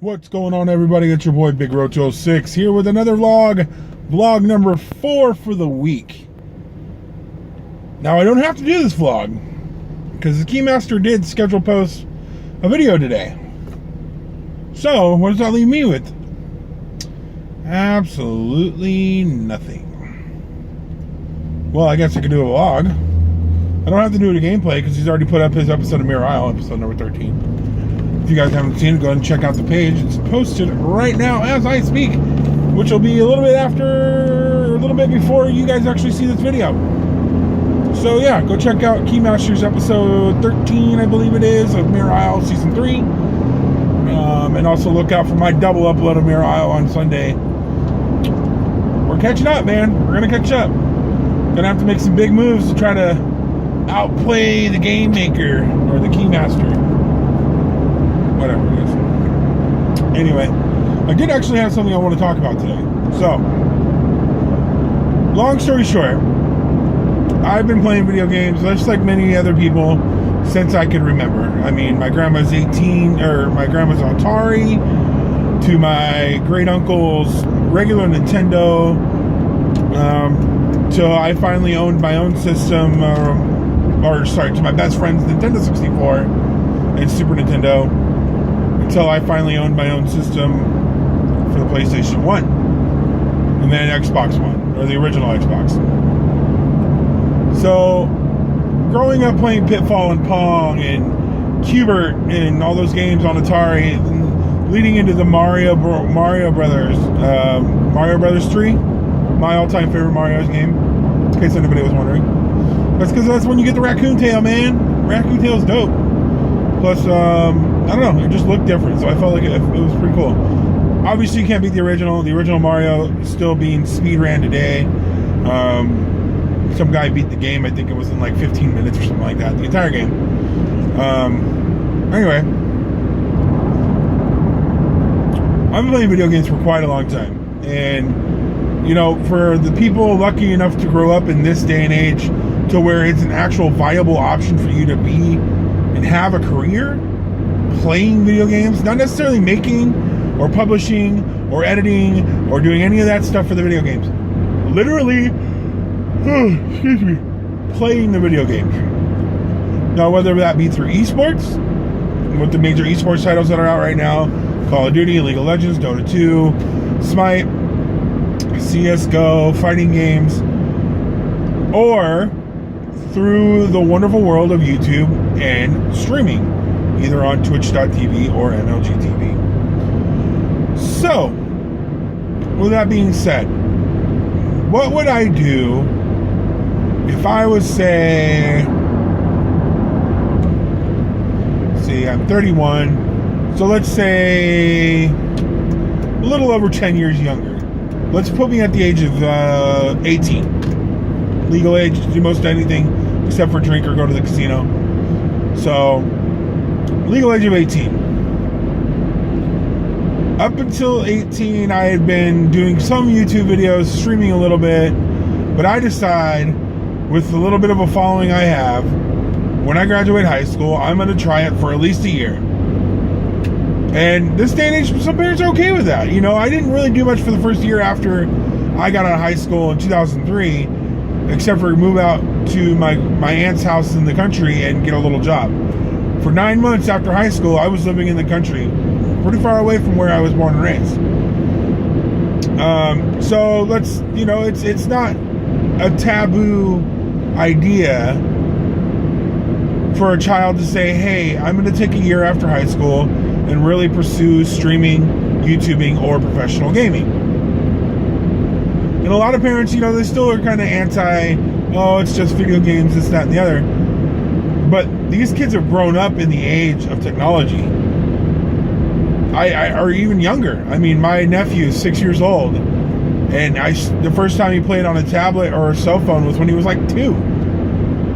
What's going on, everybody? It's your boy Big Roach 06 here with another vlog number 4 for the week. Now I don't have to do this vlog because the Keymaster did schedule post a video today. So what does that leave me with? Absolutely nothing. Well, I guess I could do a vlog. I don't have to do it a gameplay because he's already put up his episode of Mirror Isle, episode number 13. If you guys haven't seen it, go ahead and check out the page. It's posted right now as I speak, which will be a little bit before you guys actually see this video. So yeah, go check out Keymaster's episode 13, I believe it is, of Mirror Isle Season 3. And also look out for my double upload of Mirror Isle on Sunday. We're catching up, man. We're going to catch up. Gonna have to make some big moves to try to outplay the game maker or the Keymaster. Whatever it is. Anyway, I did actually have something I want to talk about today. So, long story short, I've been playing video games just like many other people since I can remember. I mean, my grandma's grandma's Atari, to my great uncle's regular Nintendo, till I finally owned my own system, to my best friend's Nintendo 64 and Super Nintendo, until I finally owned my own system for the PlayStation 1 and then Xbox One, or the original Xbox. So growing up playing Pitfall and Pong and Q*bert and all those games on Atari, and leading into the Mario Brothers, Mario Brothers 3, my all-time favorite Mario game, in case anybody was wondering. That's because that's when you get the raccoon tail, man. Raccoon tail's dope. Plus, I don't know, it just looked different, so I felt like it was pretty cool. Obviously, you can't beat the original. The original Mario is still being speedran today. Some guy beat the game, I think it was in like 15 minutes or something like that, the entire game. Anyway, I've been playing video games for quite a long time. And, you know, for the people lucky enough to grow up in this day and age to where it's an actual viable option for you to be and have a career playing video games, not necessarily making or publishing or editing or doing any of that stuff for the video games. Literally, playing the video games. Now, whether that be through esports, with the major esports titles that are out right now, Call of Duty, League of Legends, Dota 2, Smite, CSGO, fighting games, or through the wonderful world of YouTube and streaming, either on Twitch.tv or MLG.tv. So, with that being said, what would I do if I was, say, I'm 31, so let's say a little over 10 years younger. Let's put me at the age of 18. Legal age to do most anything except for drink or go to the casino. So, legal age of 18. Up until 18, I had been doing some YouTube videos, streaming a little bit, but I decide, with the little bit of a following I have, when I graduate high school, I'm going to try it for at least a year. And this day and age, some parents are okay with that. You know, I didn't really do much for the first year after I got out of high school in 2003, except for move out to my aunt's house in the country and get a little job. For 9 months after high school, I was living in the country, pretty far away from where I was born and raised. So let's, you know, it's not a taboo idea for a child to say, hey, I'm going to take a year after high school and really pursue streaming, YouTubing, or professional gaming. And a lot of parents, you know, they still are kind of anti, oh, it's just video games, this, that, and the other. But these kids have grown up in the age of technology. Or even younger. I mean, my nephew is 6 years old, and the first time he played on a tablet or a cell phone was when he was like 2.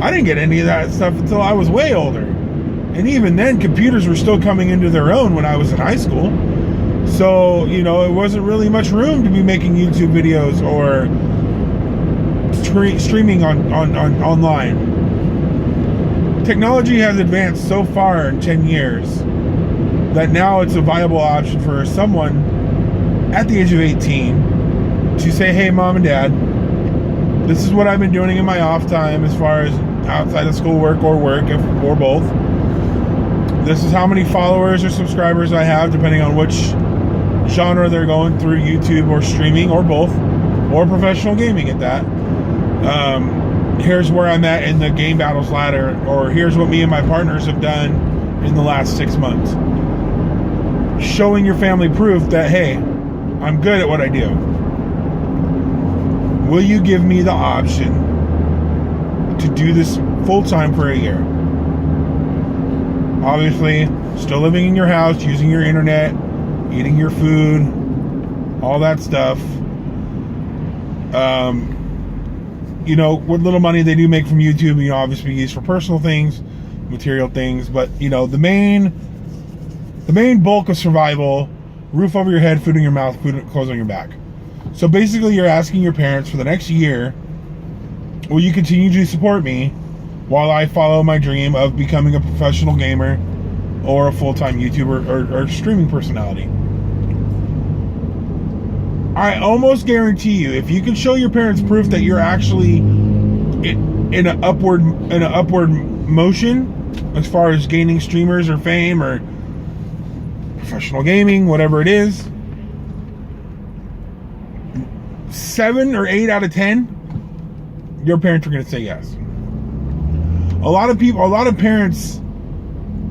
I didn't get any of that stuff until I was way older. And even then, computers were still coming into their own when I was in high school. So, you know, it wasn't really much room to be making YouTube videos or streaming online. Technology has advanced so far in 10 years that now it's a viable option for someone at the age of 18 to say, hey, mom and dad, this is what I've been doing in my off time as far as outside of schoolwork or work, or both. This is how many followers or subscribers I have, depending on which genre they're going through, YouTube or streaming or both, or professional gaming at that. Here's where I'm at in the Game Battles ladder, or here's what me and my partners have done in the last 6 months. Showing your family proof that, hey, I'm good at what I do. Will you give me the option to do this full-time for a year? Obviously, still living in your house, using your internet, eating your food, all that stuff. You know, what little money they do make from YouTube, you know, obviously used for personal things, material things, but you know, the main bulk of survival: roof over your head, food in your mouth, clothes on your back. So basically, you're asking your parents for the next year, will you continue to support me while I follow my dream of becoming a professional gamer or a full-time YouTuber or streaming personality? I almost guarantee you, if you can show your parents proof that you're actually in an upward motion as far as gaining streamers or fame or professional gaming, whatever it is, 7 or 8 out of 10, your parents are going to say yes. A lot of parents,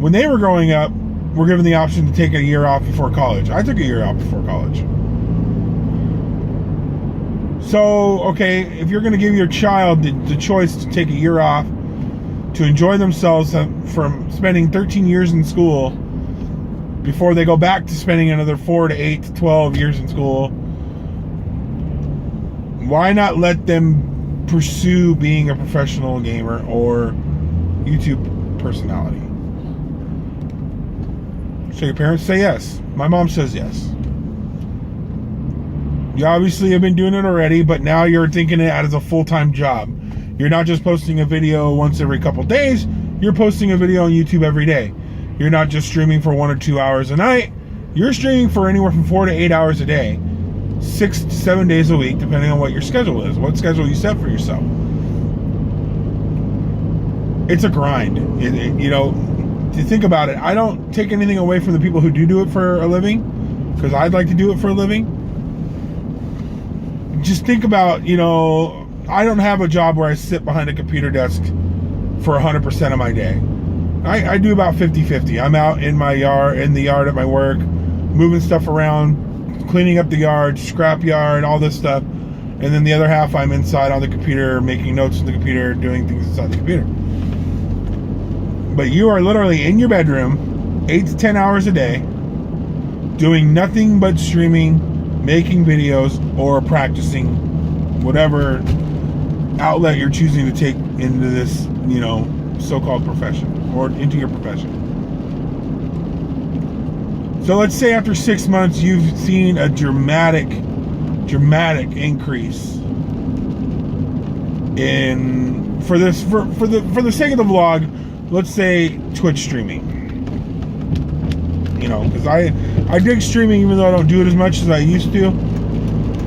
when they were growing up, were given the option to take a year off before college. I took a year off before college. So, okay, if you're going to give your child the choice to take a year off to enjoy themselves from spending 13 years in school before they go back to spending another 4 to 8 to 12 years in school, why not let them pursue being a professional gamer or YouTube personality? So your parents say yes. My mom says yes. You obviously have been doing it already, but now you're thinking it as a full-time job. You're not just posting a video once every couple days. You're posting a video on YouTube every day. You're not just streaming for 1 or 2 hours a night. You're streaming for anywhere from 4 to 8 hours a day, 6 to 7 days a week, depending on what your schedule is, what schedule you set for yourself. It's a grind. You know, to think about it, I don't take anything away from the people who do it for a living, because I'd like to do it for a living. Just think about, you know, I don't have a job where I sit behind a computer desk for 100% of my day. I do about 50-50. I'm out in the yard at my work, moving stuff around, cleaning up the yard, scrap yard, all this stuff. And then the other half, I'm inside on the computer, making notes on the computer, doing things inside the computer. But you are literally in your bedroom 8 to 10 hours a day, doing nothing but streaming, making videos, or practicing whatever outlet you're choosing to take into this, you know, so-called profession, or into your profession. So let's say after 6 months you've seen a dramatic increase in, for the sake of the vlog, let's say Twitch streaming. You know, because I dig streaming, even though I don't do it as much as I used to.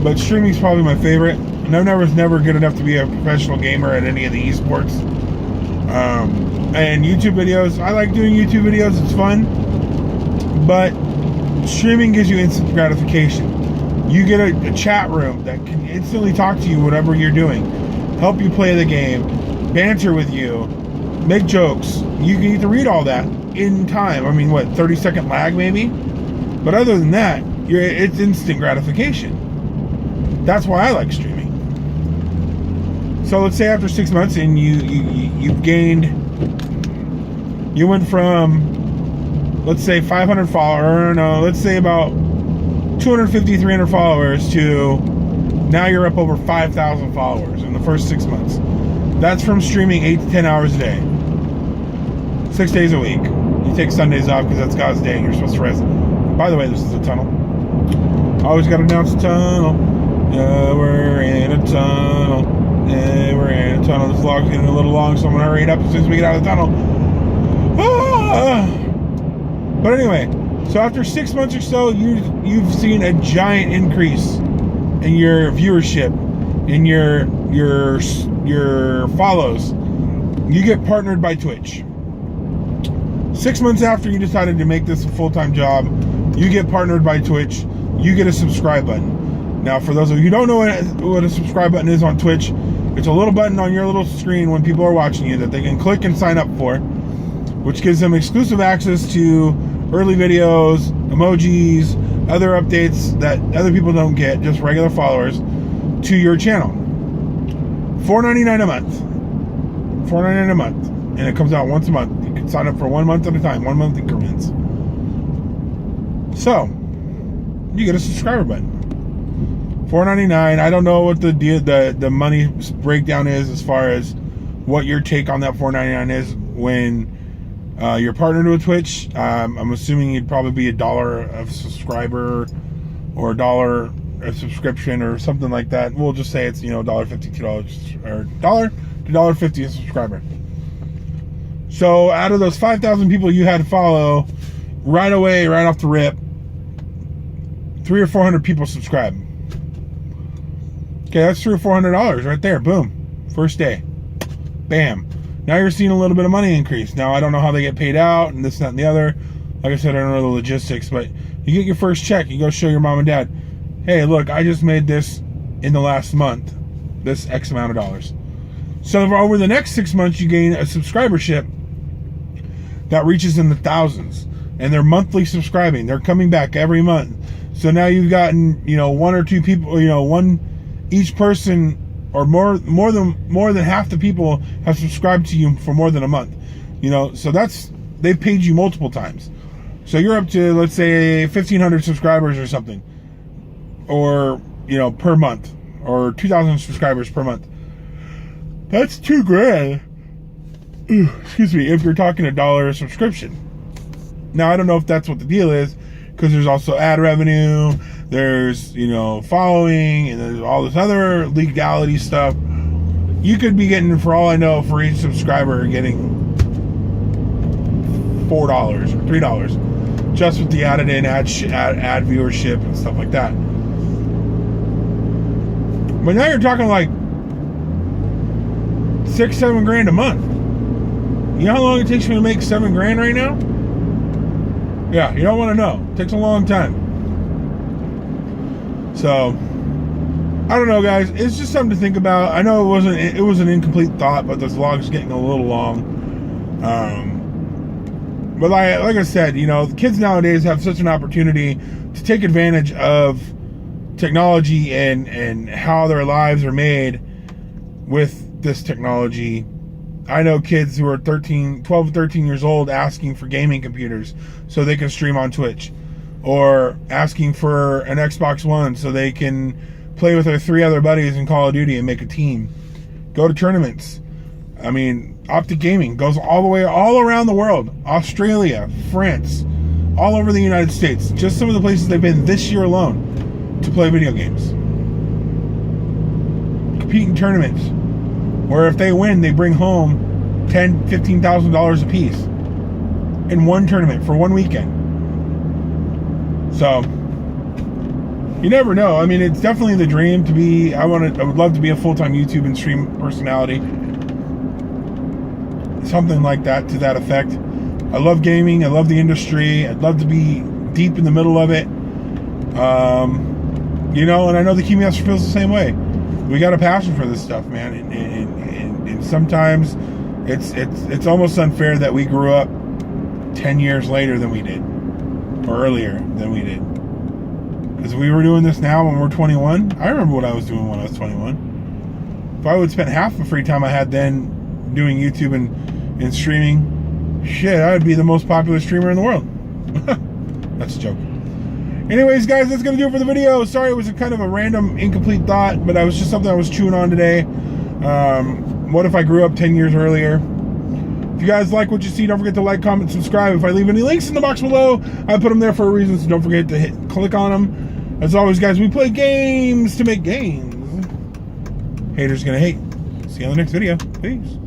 But streaming is probably my favorite. And I was never good enough to be a professional gamer at any of the esports. And YouTube videos, I like doing YouTube videos. It's fun. But streaming gives you instant gratification. You get a chat room that can instantly talk to you whatever you're doing, help you play the game, banter with you, make jokes. You can get to read all that in time. I mean, what, 30-second lag maybe? But other than that, it's instant gratification. That's why I like streaming. So let's say after 6 months and you've gained, you went from, let's say 500 followers, no, let's say about 250, 300 followers to now you're up over 5,000 followers in the first 6 months. That's from streaming 8 to 10 hours a day, 6 days a week. You take Sundays off because that's God's day and you're supposed to rest. By the way, this is a tunnel. Always got to announce a tunnel. Yeah, we're in a tunnel. Yeah, we're in a tunnel. This vlog's getting a little long, so I'm going to hurry it up as soon as we get out of the tunnel. Ah! But anyway, So after 6 months or so, you've seen a giant increase in your viewership, in your follows. You get partnered by Twitch. 6 months after you decided to make this a full-time job, you get partnered by Twitch. You get a subscribe button. Now, for those of you who don't know what a subscribe button is on Twitch, it's a little button on your little screen when people are watching you that they can click and sign up for, which gives them exclusive access to early videos, emojis, other updates that other people don't get, just regular followers, to your channel. $4.99 a month. $4.99 a month. And it comes out once a month. You can sign up for 1 month at a time, 1 month increments. So, you get a subscriber button. $4.99. I don't know what the money breakdown is as far as what your take on that $4.99 is when you're partnered with Twitch. I'm assuming you'd probably be $1 of subscriber or $1 a subscription or something like that. We'll just say it's $1.50, $2 or $1 to $1.50 a subscriber. So out of those 5,000 people you had to follow, right away, right off the rip, 300 or 400 people subscribe. Okay, that's $300 or $400 right there. Boom, first day, bam. Now you're seeing a little bit of money increase. Now I don't know how they get paid out and this, that, and the other. Like I said, I don't know the logistics, but you get your first check. You go show your mom and dad, hey, look, I just made this in the last month, this X amount of dollars. So over the next 6 months, you gain a subscribership that reaches in the thousands, and they're monthly subscribing. They're coming back every month. So now you've gotten, 1 or 2 people, each person or more than half the people have subscribed to you for more than a month. So they've paid you multiple times. So you're up to, let's say, 1,500 subscribers or something, or per month, or 2,000 subscribers per month. That's $2,000. Excuse me, if you're talking $1 a subscription. Now I don't know if that's what the deal is, because there's also ad revenue, there's following, and there's all this other legality stuff. You could be getting, for all I know, for each subscriber, getting $4 or $3 just with the added in ad viewership and stuff like that. But now you're talking like $6-7 grand a month. You know how long it takes me to make $7 grand right now? Yeah, you don't want to know. It takes a long time. So, I don't know, guys. It's just something to think about. I know it was an incomplete thought, but this vlog's getting a little long. But like I said, the kids nowadays have such an opportunity to take advantage of technology and how their lives are made with this technology. I know kids who are 12, 13 years old asking for gaming computers so they can stream on Twitch, or asking for an Xbox One so they can play with their 3 other buddies in Call of Duty and make a team. Go to tournaments. I mean, Optic Gaming goes all around the world. Australia, France, all over the United States. Just some of the places they've been this year alone to play video games. Compete in tournaments where if they win, they bring home $10,000, $15,000 a piece in one tournament for one weekend. So you never know. I mean, it's definitely the dream to be. I would love to be a full-time YouTube and stream personality, something like that, to that effect. I love gaming. I love the industry. I'd love to be deep in the middle of it. And I know the Key Master feels the same way. We got a passion for this stuff, man, and sometimes it's almost unfair that we grew up 10 years later than we did, or earlier than we did, because we were doing this now when we're 21. I remember what I was doing when I was 21. If I would spend half the free time I had then doing YouTube and streaming, shit, I would be the most popular streamer in the world. That's a joke. Anyways, guys, that's going to do it for the video. Sorry, it was a kind of a random, incomplete thought, but it was just something I was chewing on today. What if I grew up 10 years earlier? If you guys like what you see, don't forget to like, comment, subscribe. If I leave any links in the box below, I put them there for a reason, so don't forget to click on them. As always, guys, we play games to make games. Haters gonna hate. See you on the next video. Peace.